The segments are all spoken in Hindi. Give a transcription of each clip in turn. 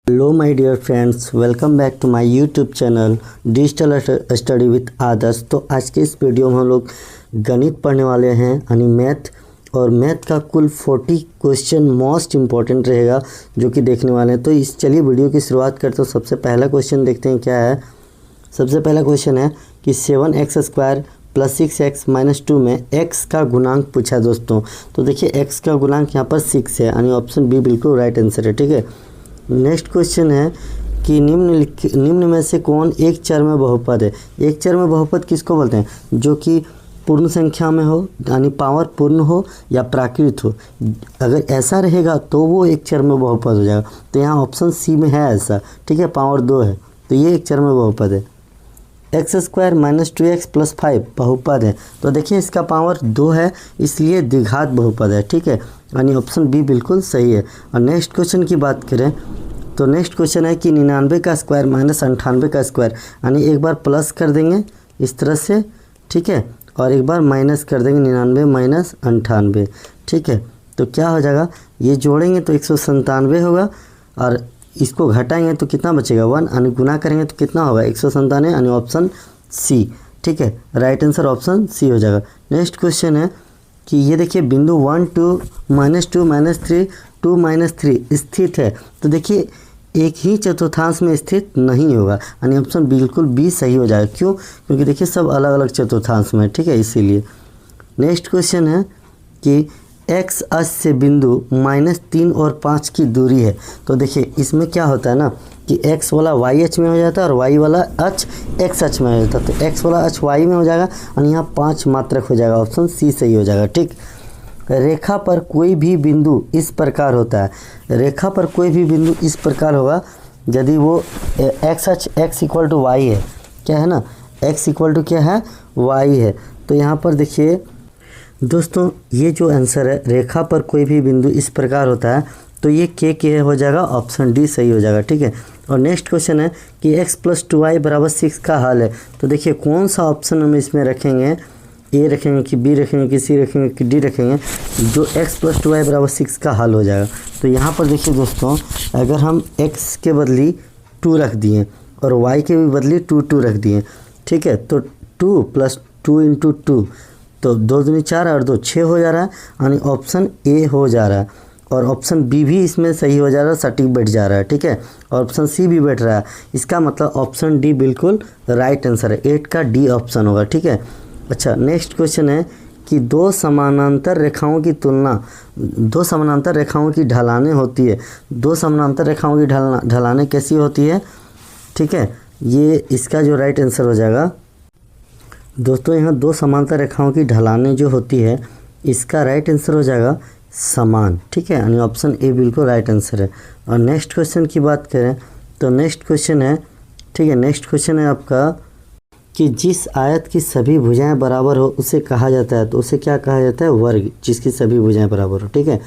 Hello my dear friends, welcome back to my YouTube channel digital study with Adarsh. तो आज के इस वीडियो में हम लोग गणित पढ़ने वाले हैं यानी मैथ, और मैथ का कुल 40 क्वेश्चन मोस्ट इम्पॉर्टेंट रहेगा जो कि देखने वाले हैं। तो चलिए वीडियो की शुरुआत करते हैं। सबसे पहला क्वेश्चन देखते हैं क्या है। सबसे पहला क्वेश्चन है कि 7x² + 6x - 2 में x का गुणांक पूछा है दोस्तों। तो देखिए x का गुणांक यहाँ पर 6 है यानी ऑप्शन बी बिल्कुल राइट आंसर है। ठीक है, नेक्स्ट क्वेश्चन है कि निम्न में से कौन एक चर में बहुपद है। एक चर में बहुपद किसको बोलते हैं? जो कि पूर्ण संख्या में हो यानी पावर पूर्ण हो या प्राकृत हो। अगर ऐसा रहेगा तो वो एक चर में बहुपद हो जाएगा। तो यहाँ ऑप्शन सी में है ऐसा। ठीक है, पावर 2 है तो ये एक चर में बहुपद है। x² - 2x + 5 बहुपद है। तो देखिए इसका पावर 2 है इसलिए द्विघात बहुपद है। ठीक है, यानी ऑप्शन बी बिल्कुल सही है। और नेक्स्ट क्वेश्चन की बात करें तो नेक्स्ट क्वेश्चन है कि 99 का स्क्वायर - 98 का स्क्वायर, यानी एक बार प्लस कर देंगे इस तरह से, ठीक है, और एक बार माइनस कर देंगे 99 - 98। ठीक है, तो क्या हो जाएगा, ये जोड़ेंगे तो 197 होगा और इसको घटाएंगे तो कितना बचेगा 1, यानी गुना करेंगे तो कितना होगा 197, यानी ऑप्शन सी। ठीक है, राइट आंसर ऑप्शन सी हो जाएगा। नेक्स्ट क्वेश्चन है कि ये देखिए बिंदु 1 2 -2 -3 2 -3 स्थित है। तो देखिए एक ही चतुर्थांश में स्थित नहीं होगा, यानी ऑप्शन बिल्कुल बी सही हो जाएगा। क्यों? क्योंकि देखिए सब अलग अलग चतुर्थांश में। ठीक है, इसीलिए। नेक्स्ट क्वेश्चन है कि x अक्ष से बिंदु -3 और 5 की दूरी है। तो देखिए इसमें क्या होता है ना कि x वाला y अक्ष में हो जाता है और y वाला अक्ष x अक्ष में हो जाता है। तो x वाला अक्ष y में हो जाएगा और यहाँ 5 मात्रक हो जाएगा। ऑप्शन सी सही हो जाएगा। ठीक, रेखा पर कोई भी बिंदु इस प्रकार होता है। रेखा पर कोई भी बिंदु इस प्रकार होगा यदि वो x अक्ष x = y है। क्या है ना, x = क्या है, y है। तो यहाँ पर देखिए दोस्तों ये जो आंसर है, रेखा पर कोई भी बिंदु इस प्रकार होता है, तो ये के हो जाएगा। ऑप्शन डी सही हो जाएगा। ठीक है, और नेक्स्ट क्वेश्चन है कि x + 2y = 6 का हल है। तो देखिए कौन सा ऑप्शन हम इसमें रखेंगे, ए रखेंगे कि बी रखेंगे कि सी रखेंगे कि डी रखेंगे, जो x + 2y = 6 का हल हो जाएगा। तो यहाँ पर देखिए दोस्तों, अगर हम x के बदली 2 रख दिए और y के भी बदली 2 रख दिए, ठीक है, तो 2 + 2 × 2 तो 2 दूनी 4 और 2 6 हो जा रहा है, यानी ऑप्शन ए हो जा रहा है। और ऑप्शन बी भी इसमें सही हो जा रहा है, सटीक बैठ जा रहा है। ठीक है, और ऑप्शन सी भी बैठ रहा है। इसका मतलब ऑप्शन डी बिल्कुल राइट आंसर है। 8 का डी ऑप्शन होगा। ठीक है, अच्छा नेक्स्ट क्वेश्चन है कि दो समानांतर रेखाओं की तुलना, दो समानांतर रेखाओं की ढलानें होती है। दो समानांतर रेखाओं की ढलानें कैसी होती है? ठीक है, ये इसका जो राइट आंसर हो जाएगा दोस्तों, यहाँ दो समांतर रेखाओं की ढलानें जो होती है इसका राइट आंसर हो जाएगा समान। ठीक है, यानी ऑप्शन ए बिल्कुल राइट आंसर है। और नेक्स्ट क्वेश्चन की बात करें तो नेक्स्ट क्वेश्चन है, ठीक है, नेक्स्ट क्वेश्चन है आपका कि जिस आयत की सभी भुजाएं बराबर हो उसे कहा जाता है। तो उसे क्या कहा जाता है? वर्ग, जिसकी सभी भुजाएं बराबर हो। ठीक है,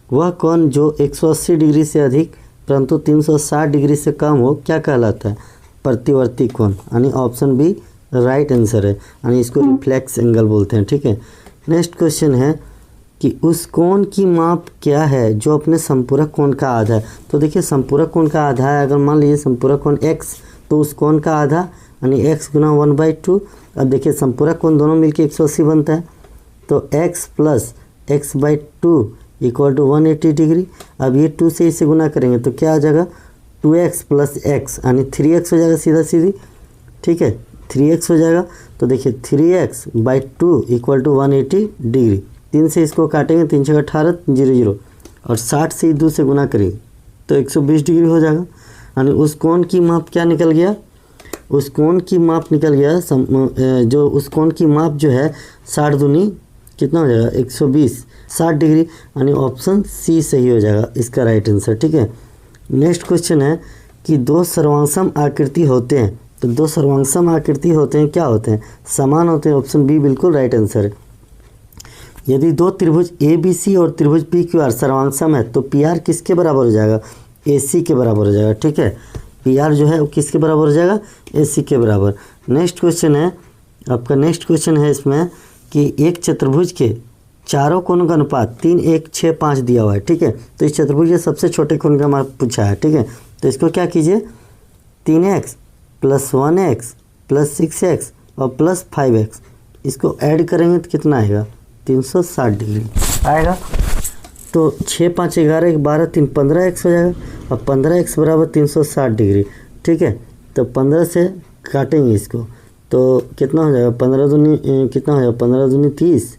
वह कोण जो 180 डिग्री से अधिक परंतु 360 डिग्री से कम हो क्या कहलाता है? प्रतिवर्ती कोण, यानी ऑप्शन बी राइट आंसर है, यानी इसको रिफ्लेक्स एंगल बोलते हैं। ठीक है, नेक्स्ट क्वेश्चन है कि उस कोण की माप क्या है जो अपने संपूरक कोण का आधा है। तो देखिए संपूरक कोण का आधा है, अगर मान लीजिए संपूरक कोण x, तो उस कोण का आधा यानी x × 1/2। अब देखिए संपूरक कोण दोनों मिलके 180 बनता है, तो x + x/2 = 180 डिग्री। अब ये 2 से इसे गुना करेंगे तो क्या आ जाएगा 2x + x, यानी 3x हो जाएगा सीधा सीधी। ठीक है, 3x हो जाएगा। तो देखिए 3x/2 = 180 डिग्री। 3 से इसको काटेंगे, 3 × 6 = 18 0 0, और 60 से 2 से गुना करेंगे तो 120 डिग्री हो जाएगा। यानी उस कोण की माप क्या निकल गया? उस कोण की माप निकल गया जो उस कोण की माप जो है 60 दूनी कितना हो जाएगा 120, 60 डिग्री, यानी ऑप्शन सी सही हो जाएगा इसका राइट आंसर। ठीक है, नेक्स्ट क्वेश्चन है कि दो सर्वांगसम आकृति होते हैं। तो दो सर्वांगसम आकृति होते हैं, क्या होते हैं? समान होते हैं। ऑप्शन बी बिल्कुल राइट आंसर है। यदि दो त्रिभुज ABC और त्रिभुज PQR सर्वांगसम है तो PR किसके बराबर हो जाएगा? AC के बराबर हो जाएगा। ठीक है, PR जो है वो किसके बराबर हो जाएगा? AC के बराबर। नेक्स्ट क्वेश्चन है आपका, नेक्स्ट क्वेश्चन है इसमें कि एक चतुर्भुज के चारों कोणों का अनुपात 3 1 6 5 दिया हुआ है। ठीक है, तो इस चतुर्भुज के सबसे छोटे कोण का माप पूछा है। ठीक है, तो इसको क्या कीजिए, 3x plus 1x plus 6x और प्लस 5x, इसको ऐड करेंगे तो कितना आएगा, 360 डिग्री आएगा। तो 6 5 11 12 3 15x हो जाएगा, और 15x बराबर 360 डिग्री, ठीक है। तो 15 से काटेंगे इसको तो कितना हो जाएगा, 15 दूनी कितना हो जाएगा, 15 दूनी 30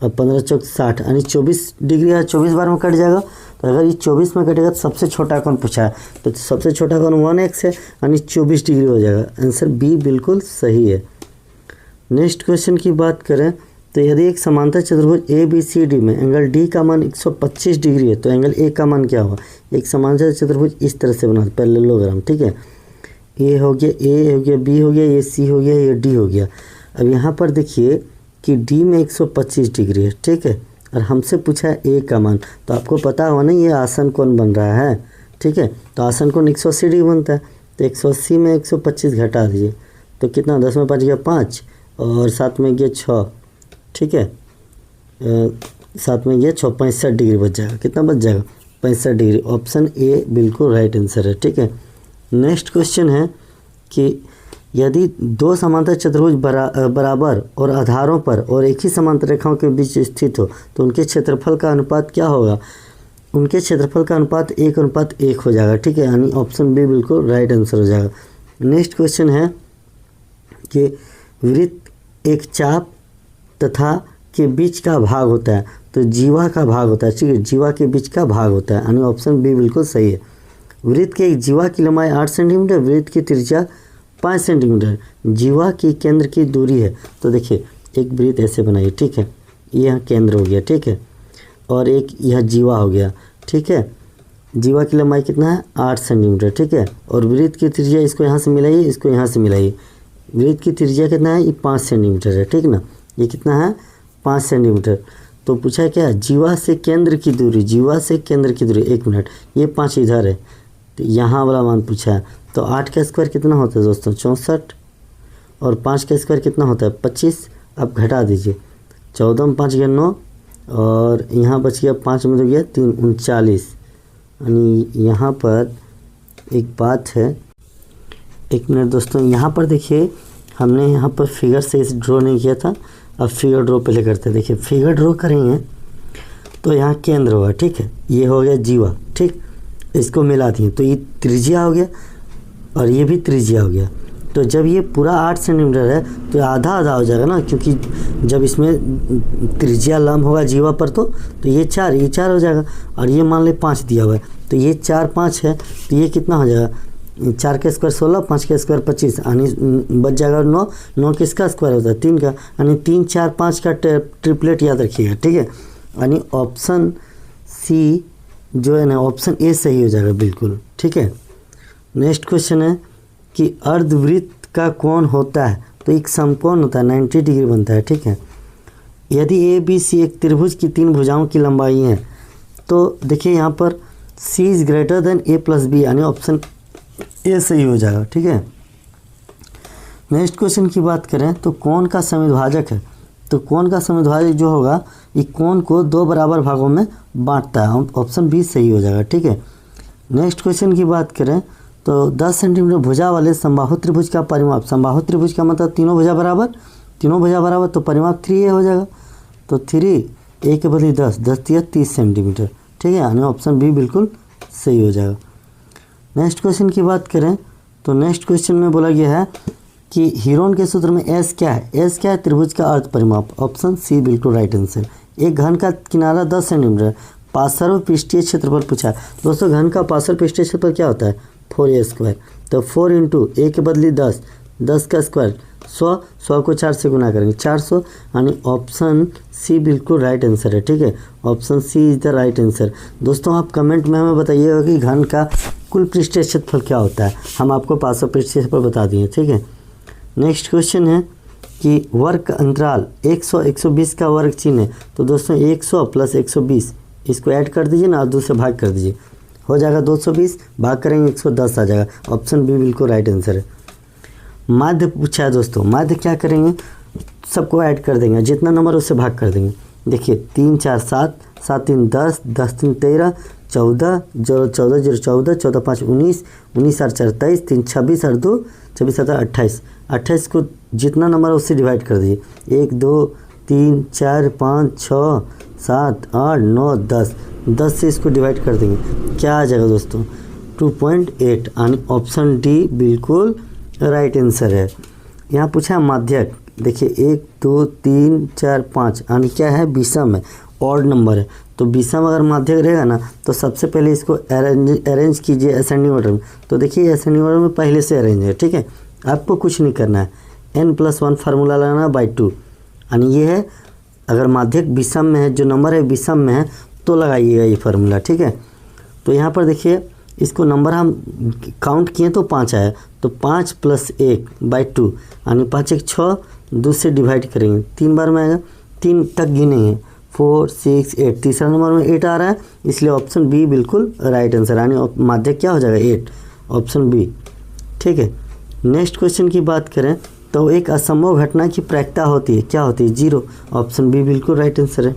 और 15 चौक 60, यानी 24 डिग्री है, 24 बार में कट जाएगा। तो अगर ये 24 में कटेगा तो सबसे छोटा कौन पूछा है, तो सबसे छोटा कौन 1x है, यानी 24 डिग्री हो जाएगा। आंसर बी बिल्कुल सही है। नेक्स्ट क्वेश्चन की बात करें तो यदि एक समांतर चतुर्भुज ए बी सी डी में एंगल डी का मान 125 डिग्री है तो एंगल ए का मान क्या होगा। एक समांतर चतुर्भुज इस तरह से बना, पैरेललोग्राम, ठीक है। ए हो गया, ए हो गया, बी हो गया, ये सी हो गया, ये डी हो गया। अब यहाँ पर देखिए कि डी में 125 डिग्री है, ठीक है, और हमसे पूछा है ए का मान, तो आपको पता होगा ना ये आसन कोण बन रहा है, ठीक है। तो आसन कोण 180 डिग्री बनता है, तो 180 में 125 घटा दीजिए तो कितना, 10 में 5 गया 5 और 7 में गया 6, ठीक है, 7 में गया 6, 65 डिग्री बच जाएगा। कितना बच जाएगा, 65 डिग्री। ऑप्शन ए बिल्कुल राइट आंसर है, ठीक है। नेक्स्ट क्वेश्चन है कि यदि दो समांतर चतुर्भुज बराबर और आधारों पर और एक ही समांतर रेखाओं के बीच स्थित हो तो उनके क्षेत्रफल का अनुपात क्या होगा। उनके क्षेत्रफल का अनुपात 1:1 हो जाएगा, ठीक है, यानी ऑप्शन बी बिल्कुल राइट आंसर हो जाएगा। नेक्स्ट क्वेश्चन है कि वृत्त एक चाप तथा के बीच का भाग होता है, तो जीवा का भाग होता है, ठीक है, जीवा के बीच का भाग होता है, यानी ऑप्शन बी बिल्कुल सही है। वृत्त के एक जीवा की लंबाई 8 सेंटीमीटर, वृत्त की त्रिज्या 5 सेंटीमीटर, जीवा की केंद्र की दूरी है। तो देखिए एक वृत्त ऐसे बनाइए, ठीक है, यह केंद्र हो गया, ठीक है, और एक यह जीवा हो गया, ठीक है। जीवा की लंबाई कितना है, 8 सेंटीमीटर, ठीक है, और वृत्त की त्रिज्या, इसको यहाँ से मिलाइए, इसको यहाँ से मिलाइए, वृत्त की त्रिज्या कितना है, ये 5 सेंटीमीटर है, ठीक ना, ये कितना है 5 सेंटीमीटर। तो पूछा है क्या, जीवा से केंद्र की दूरी, जीवा से केंद्र की दूरी, 1 मिनट, ये 5 इधर है, तो यहाँ वाला मान पूछा है। तो 8 का स्क्वायर कितना होता है दोस्तों, 64, और 5 का स्क्वायर कितना होता है, 25। अब घटा दीजिए, 14 में 5 गया 9, और यहाँ बच गया 5 में 2 गया 3, 39। यानी यहाँ पर एक बात है, 1 मिनट दोस्तों, यहाँ पर देखिए हमने यहाँ पर फिगर से इस ड्रॉ नहीं किया था, अब फिगर ड्रॉ पहले करते हैं। देखिए फिगर ड्रॉ करेंगे तो यहाँ केंद्र होगा, ठीक है, ये हो गया जीवा, ठीक, इसको मिला दिए तो ये त्रिज्या हो गया और ये भी त्रिज्या हो गया। तो जब ये पूरा 8 सेंटीमीटर है तो आधा आधा हो जाएगा ना, क्योंकि जब इसमें त्रिज्या लंब होगा जीवा पर तो ये 4 हो जाएगा, और ये मान ले 5 दिया हुआ है, तो ये 4 5 है, तो ये कितना हो जाएगा, 4 का स्क्वायर 16, 5 का स्क्वायर 25, यानी बच जाएगा 9। 9 किसका स्क्वायर होता है, 3 का, यानी 3 4 5 का ट्रिपलेट याद रखिएगा, ठीक है, यानी ऑप्शन सी जो है ना, ऑप्शन ए सही हो जाएगा बिल्कुल, ठीक है। नेक्स्ट क्वेश्चन है कि अर्धवृत्त का कोण होता है, तो एक समकोण होता है, 90 डिग्री बनता है, ठीक है। यदि ए बी सी एक त्रिभुज की 3 भुजाओं की लंबाई है, तो देखिए यहाँ पर C is greater than A plus B, यानी ऑप्शन ए सही हो जाएगा, ठीक है। नेक्स्ट क्वेश्चन की बात करें तो कोण का समिद्भाजक है, तो कोण का समिद्भाजक जो होगा ये कोण को 2 बराबर भागों में बांटता है, ऑप्शन बी सही हो जाएगा, ठीक है। नेक्स्ट क्वेश्चन की बात करें तो 10 सेंटीमीटर भुजा वाले समबाहु त्रिभुज का परिमाप, समबाहु त्रिभुज का मतलब तीनों भुजा बराबर, तो परिमाप 3a हो जाएगा, तो 3 a के बदले 10 3 30 सेंटीमीटर, ठीक है, यानी ऑप्शन बी बिल्कुल सही हो जाएगा। नेक्स्ट क्वेश्चन की बात करें तो नेक्स्ट क्वेश्चन में बोला गया है कि हीरोन के सूत्र में एस क्या है, एस क्या है, त्रिभुज का अर्ध परिमाप, ऑप्शन सी बिल्कुल राइट आंसर। एक घन का किनारा 10 सेंटीमीटर, पार्श्व पृष्ठीय क्षेत्रफल पूछा है दोस्तों। घन का पार्श्व पृष्ठीय क्षेत्रफल क्या होता है, 4a स्क्वायर, तो 4 इंटू ए के बदले 10, 10 का स्क्वायर 100, 100 को 4 से गुना करेंगे 400, यानी ऑप्शन सी बिल्कुल राइट आंसर है, ठीक है, option C is the right answer. दोस्तों आप कमेंट में हमें बताइएगा कि घन का कुल पृष्ठीय क्षेत्रफल क्या होता है, हम आपको पार्श्व पृष्ठीय क्षेत्रफल बता दिए, ठीक है। नेक्स्ट क्वेश्चन है कि वर्ग अंतराल 100 120 का वर्ग चिन्ह है, तो दोस्तों 100 प्लस 120 इसको ऐड कर दीजिए ना, और 2 से भाग कर दीजिए, हो जाएगा 220, भाग करेंगे 110 आ जाएगा, ऑप्शन बी बिल्कुल राइट आंसर है। माध्य पूछा है दोस्तों, माध्य क्या करेंगे, सबको ऐड कर देंगे, जितना नंबर उससे भाग कर देंगे। देखिए 3 4 7, 7 3 10, 10 3 13, 14 14 0 14 14 5 19 19 8 4 23 3 26 8 2 26 7 28 28 को जितना नंबर है उससे डिवाइड कर दीजिए 1 2 3 4 5 6 7 8 9 10 10 से इसको डिवाइड कर देंगे, क्या आ जाएगा दोस्तों 2.8 यानी ऑप्शन डी बिल्कुल राइट आंसर है। यहाँ पूछा है माध्यक, देखिए 1 2 3 4 5 यानी क्या है विषम है, ऑड नंबर है। तो विषम अगर माध्यक रहेगा ना तो सबसे पहले इसको अरेंज कीजिए असेंडिंग ऑर्डर में। तो देखिए असेंडिंग ऑर्डर में पहले से अरेंज है, ठीक है, आपको कुछ नहीं करना है। n+1 फार्मूला लगाना /2 यानी ये है, अगर माध्यक विषम में है, जो नंबर है विषम में है तो लगाइएगा ये फार्मूला, ठीक है। तो यहाँ पर देखिए इसको नंबर हम काउंट किए तो 5 आया, तो 5 + 1/2 यानी 5 1 6, 2 से डिवाइड करेंगे 3 बार में आएगा, 3 तक गिनेंगे 4 6 8, तीसरा नंबर में 8 आ रहा है, इसलिए ऑप्शन बी बिल्कुल राइट आंसर यानी माध्यक क्या हो जाएगा 8, ऑप्शन बी, ठीक है। नेक्स्ट क्वेश्चन की बात करें तो एक असंभव घटना की प्रायिकता होती है, क्या होती है 0, ऑप्शन बी बिल्कुल राइट आंसर है।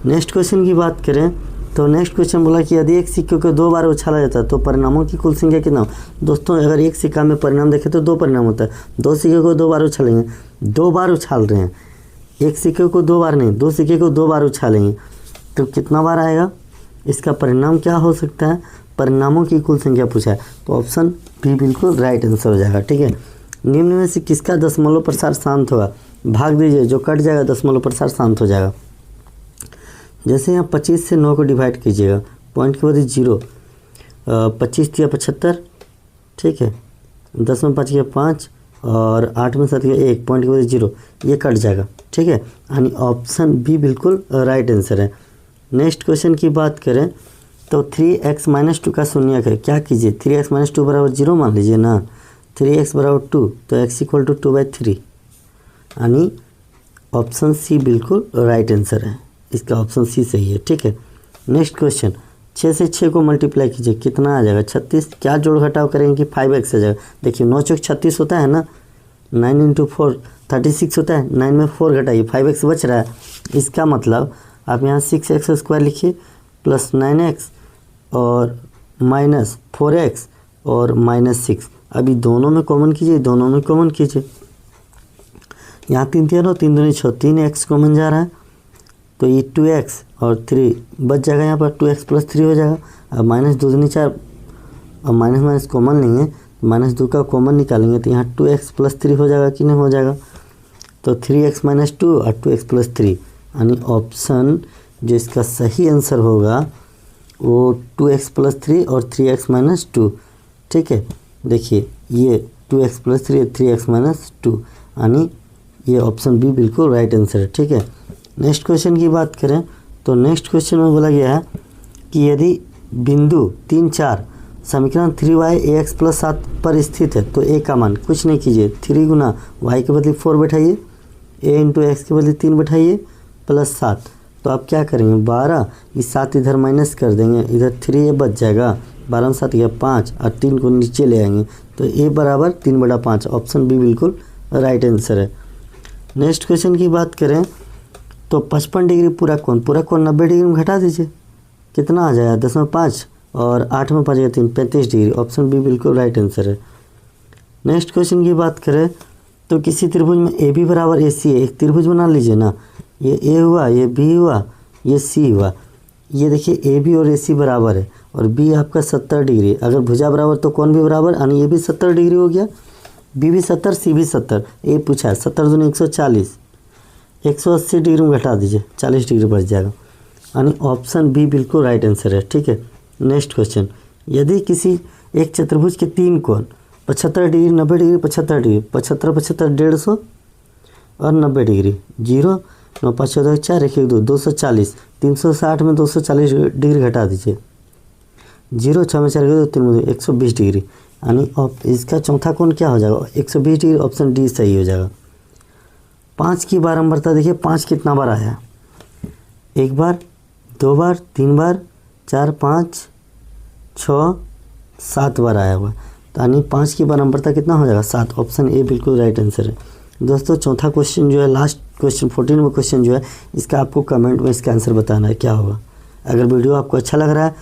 नेक्स्ट क्वेश्चन की बात करें तो नेक्स्ट क्वेश्चन बोला कि यदि एक सिक्के को 2 बार उछाला जाता है तो परिणामों की कुल संख्या कितना हो। दोस्तों अगर एक सिक्का में परिणाम देखें तो 2 परिणाम होता है, 2 सिक्के को 2 बार उछालेंगे, 2 बार उछाल रहे हैं, एक सिक्के को 2 बार नहीं 2 सिक्के को 2 बार उछालेंगे तो कितना बार आएगा, इसका परिणाम क्या हो सकता है, परिणामों की कुल संख्या पूछा है, तो ऑप्शन बी बिल्कुल राइट आंसर हो जाएगा, ठीक है। निम्न में से किसका दशमलव प्रसार शांत होगा, भाग दीजिए, जो कट जाएगा दशमलव प्रसार शांत हो जाएगा। जैसे यहाँ 25 से 9 को डिवाइड कीजिएगा, पॉइंट की वजह 0, 25 या 75, ठीक है, 10 में 5 गया 5 और 8 में 7 गया 1, पॉइंट की वजह 0, ये कट जाएगा, ठीक है, यानी ऑप्शन बी बिल्कुल राइट आंसर है। नेक्स्ट क्वेश्चन की बात करें तो 3x - 2 का शून्यक है, क्या कीजिए 3x - 2 = 0 मान लीजिए ना, 3x = 2 तो x = 2/3 यानी ऑप्शन सी बिल्कुल राइट आंसर है, इसका ऑप्शन सी सही है, ठीक है। नेक्स्ट क्वेश्चन 6 से 6 को मल्टीप्लाई कीजिए, कितना आ जाएगा 36, क्या जोड़ घटाव करेंगे कि 5x आ जाएगा। देखिए 9 चौक 36 होता है ना, 9 × 4 36 होता है, 9 में 4 घटाइए 5x बच रहा है, इसका मतलब आप यहाँ 6x² लिखिए प्लस 9x और माइनस 4x और -6, अभी दोनों में कॉमन कीजिए, दोनों में कॉमन कीजिए, यहाँ 3 3 और 3 2 6, 3x कॉमन जा रहा है तो ये 2x और 3 बच जाएगा, यहाँ पर 2x + 3 हो जाएगा। अब -2 दूनी 4, अब माइनस कॉमन नहीं है, -2 का कॉमन निकालेंगे तो यहाँ 2x + 3 हो जाएगा कि नहीं हो जाएगा, तो 3x - 2 और 2x + 3 यानी ऑप्शन जो इसका सही आंसर होगा वो 2x + 3 और 3x - 2, ठीक है। देखिए ये 2x + 3 3x - 2 यानी ये ऑप्शन बी बिल्कुल राइट आंसर है, ठीक है। नेक्स्ट क्वेश्चन की बात करें तो नेक्स्ट क्वेश्चन में बोला गया है कि यदि बिंदु 3 4 समीकरण 3y ax + 7 पर स्थित है तो a का मान कुछ नहीं कीजिए, 3 × y के बदले 4 बैठाइए, a × x के बदले 3 बैठाइए प्लस 7, तो आप क्या करेंगे 12, ये 7 इधर माइनस कर देंगे, इधर 3 ये बच जाएगा, 12 में 7 गया 5 और 3 को नीचे ले आएंगे तो a = 3/5, ऑप्शन बी बिल्कुल राइट आंसर है। नेक्स्ट क्वेश्चन की बात करें तो 55 डिग्री पूरा कोण 90 डिग्री में घटा दीजिए, कितना आ जाएगा 10/5 और 8 में 5 गया 3, 35 डिग्री, ऑप्शन बी बिल्कुल राइट आंसर है। नेक्स्ट क्वेश्चन की बात करें तो किसी त्रिभुज में ए बी = AC है, एक त्रिभुज बना लीजिए ना, ये ए हुआ, ये बी हुआ, ये सी हुआ, ये देखिए ए बी और AC बराबर है और बी आपका 70 डिग्री, अगर भुजा बराबर तो कौन भी बराबर, यानी ये भी 70 डिग्री हो गया, बी भी 70 सी भी 70, ए पूछा है 70 दूनी 140, 180 डिग्री में घटा दीजिए 40 डिग्री बच जाएगा, यानी ऑप्शन बी बिल्कुल राइट आंसर है, ठीक है। नेक्स्ट क्वेश्चन, यदि किसी एक चतुर्भुज के 3 कोण 75 डिग्री 90 डिग्री 75 डिग्री 75 75 150 और 90 डिग्री, 0 9 5 14 4 1 1 2 240, 360 में 240 डिग्री घटा दीजिए, 0 6 में 4 2 3 में 120 डिग्री, यानी इसका चौथा कोण क्या हो जाएगा 120 डिग्री, ऑप्शन डी सही हो जाएगा। 5 की बारंबारता देखिए 5 कितना बार आया, 1 बार 2 बार 3 बार 4 5 6 7 बार आया हुआ, तो यानी 5 की बारंबारता कितना हो जाएगा 7, ऑप्शन ए बिल्कुल राइट आंसर है। दोस्तों चौथा क्वेश्चन जो है, लास्ट क्वेश्चन 14वां क्वेश्चन जो है, इसका आपको कमेंट में इसका आंसर बताना है क्या होगा। अगर वीडियो आपको अच्छा लग रहा है